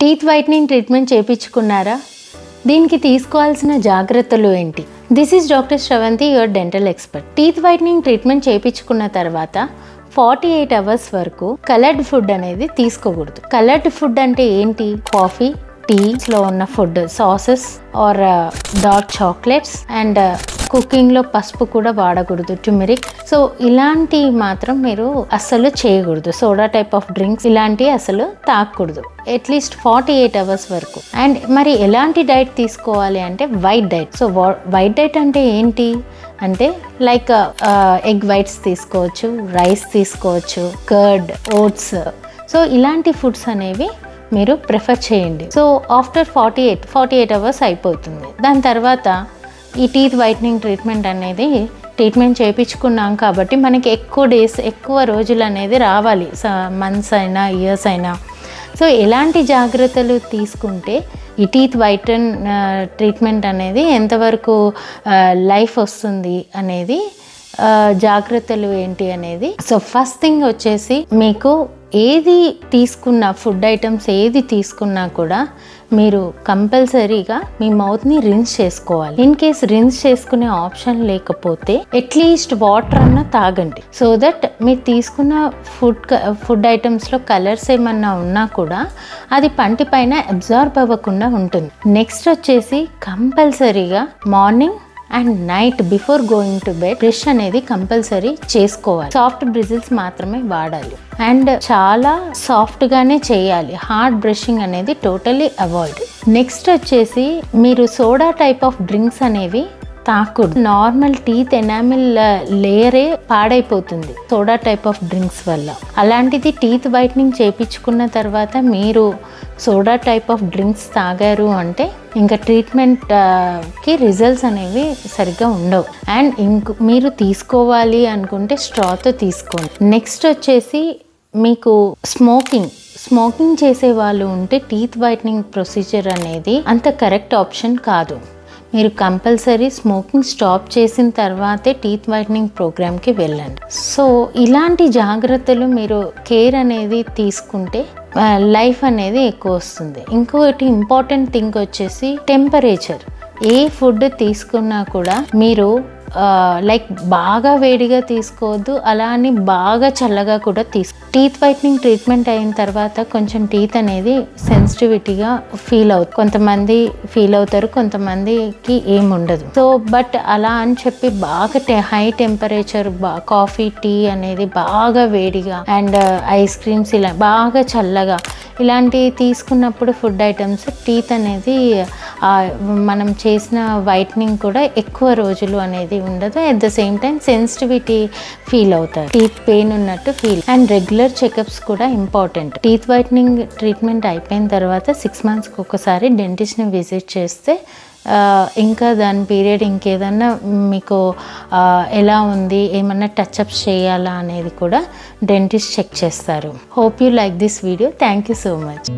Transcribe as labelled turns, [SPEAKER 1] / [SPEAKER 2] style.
[SPEAKER 1] Teeth whitening treatment చేయించుకున్నారా? దీనికి తీసుకోవాల్సిన జాగ్రత్తలు ఏంటి? This is doctor Sravanthi, your dental expert. Teeth whitening treatment చేయించుకున్న తర్వాత 48 అవర్స్ వరకు కలర్డ్ ఫుడ్ అనేది తీసుకోకూడదు. కలర్డ్ ఫుడ్ అంటే ఏంటి? కాఫీ, టీలో ఉన్న food, sauces or dark chocolates and కుకింగ్లో పసుపు కూడా వాడకూడదు, ట్యూమరిక్. సో ఇలాంటివి మాత్రం మీరు అస్సలు చేయకూడదు. సోడా టైప్ ఆఫ్ డ్రింక్స్ ఇలాంటివి అసలు తాగకూడదు అట్లీస్ట్ 48 అవర్స్ వరకు. అండ్ మరి ఎలాంటి డైట్ తీసుకోవాలి అంటే white diet. So white diet అంటే ఏంటి అంటే లైక్ ఎగ్ వైట్స్ తీసుకోవచ్చు, రైస్ తీసుకోవచ్చు, కర్డ్, ఓట్స్. సో ఇలాంటి ఫుడ్స్ అనేవి మీరు ప్రిఫర్ చేయండి. సో ఆఫ్టర్ 48 అవర్స్ అయిపోతుంది. దాని తర్వాత ఈ టీత్ వైట్నింగ్ ట్రీట్మెంట్ అనేది ట్రీట్మెంట్ చేయించుకున్నాం కాబట్టి మనకి ఎక్కువ రోజులు అనేది రావాలి, మంత్స్ అయినా ఇయర్స్ అయినా. సో ఎలాంటి జాగ్రత్తలు తీసుకుంటే ఈ టీత్ వైటన్ ట్రీట్మెంట్ అనేది ఎంతవరకు లైఫ్ వస్తుంది అనేది జాగ్రత్తలు ఏంటి అనేది. సో ఫస్ట్ థింగ్ వచ్చేసి మీకు ఏది తీసుకున్నా, ఫుడ్ ఐటమ్స్ ఏది తీసుకున్నా కూడా మీరు కంపల్సరీగా మీ మౌత్ని రిన్స్ చేసుకోవాలి. ఇన్ కేస్ రిన్స్ చేసుకునే ఆప్షన్ లేకపోతే అట్లీస్ట్ వాటర్ అన్న తాగండి. సో దట్ మీరు తీసుకున్న ఫుడ్ ఐటమ్స్లో కలర్స్ ఏమన్నా ఉన్నా కూడా అది పంటి పైన అబ్జార్బ్ అవ్వకుండా ఉంటుంది. నెక్స్ట్ వచ్చేసి కంపల్సరీగా morning and night before going to bed brush అనేది కంపల్సరీ చేసుకోవాలి. సాఫ్ట్ బ్రిజిల్స్ మాత్రమే వాడాలి అండ్ చాలా సాఫ్ట్గానే చేయాలి. హార్డ్ బ్రషింగ్ అనేది టోటలీ అవాయిడ్. నెక్స్ట్ వచ్చేసి మీరు సోడా టైప్ ఆఫ్ డ్రింక్స్ అనేవి తాకూడదు. నార్మల్ టీత్ ఎనామిల్ లేయరే పాడైపోతుంది సోడా టైప్ ఆఫ్ డ్రింక్స్ వల్ల. అలాంటిది టీత్ వైట్నింగ్ చేయించుకున్న తర్వాత మీరు సోడా టైప్ ఆఫ్ డ్రింక్స్ తాగారు అంటే ఇంకా ట్రీట్మెంట్కి రిజల్ట్స్ అనేవి సరిగ్గా ఉండవు. అండ్ మీరు తీసుకోవాలి అనుకుంటే స్ట్రాతో తీసుకోండి. నెక్స్ట్ వచ్చేసి మీకు స్మోకింగ్ చేసే వాళ్ళు ఉంటే టీత్ వైట్నింగ్ ప్రొసీజర్ అనేది అంత కరెక్ట్ ఆప్షన్ కాదు. మీరు కంపల్సరీ స్మోకింగ్ స్టాప్ చేసిన తర్వాతే టీత్ వైట్నింగ్ ప్రోగ్రామ్కి వెళ్ళండి. సో ఇలాంటి జాగ్రత్తలు మీరు కేర్ అనేది తీసుకుంటే లైఫ్ అనేది ఎక్కువ వస్తుంది. ఇంకొకటి ఇంపార్టెంట్ థింగ్ వచ్చేసి టెంపరేచర్. ఏ ఫుడ్ తీసుకున్నా కూడా మీరు లైక్ బాగా వేడిగా తీసుకోవద్దు, అలా అని బాగా చల్లగా కూడా టీత్ వైట్నింగ్ ట్రీట్మెంట్ అయిన తర్వాత కొంచెం టీత్ అనేది సెన్సిటివిటీగా ఫీల్ అవుతుంది. కొంతమంది ఫీల్ అవుతారు, కొంతమందికి ఏముండదు. సో బట్ అలా అని చెప్పి బాగా హై టెంపరేచర్, కాఫీ, టీ అనేది బాగా వేడిగా అండ్ ఐస్ క్రీమ్స్ ఇలా బాగా చల్లగా ఇలాంటివి తీసుకున్నప్పుడు ఫుడ్ ఐటమ్స్ టీత్ అనేది మనం చేసిన వైట్నింగ్ కూడా ఎక్కువ రోజులు అనేది ఉండదు. At the same time sensitivity feel అవుతారు, టీత్ పెయిన్ ఉన్నట్టు ఫీల్. అండ్ రెగ్యులర్ చెకప్స్ కూడా ఇంపార్టెంట్. టీత్ వైట్నింగ్ ట్రీట్మెంట్ అయిపోయిన తర్వాత 6 monthsకి ఒకసారి డెంటిస్ట్ని విజిట్ చేస్తే ఇంకా దాని పీరియడ్ ఇంకేదన్నా మీకు ఎలా ఉంది, ఏమన్నా టచ్అప్స్ చేయాలా అనేది కూడా డెంటిస్ట్ చెక్ చేస్తారు. Hope you like this video. Thank you so much.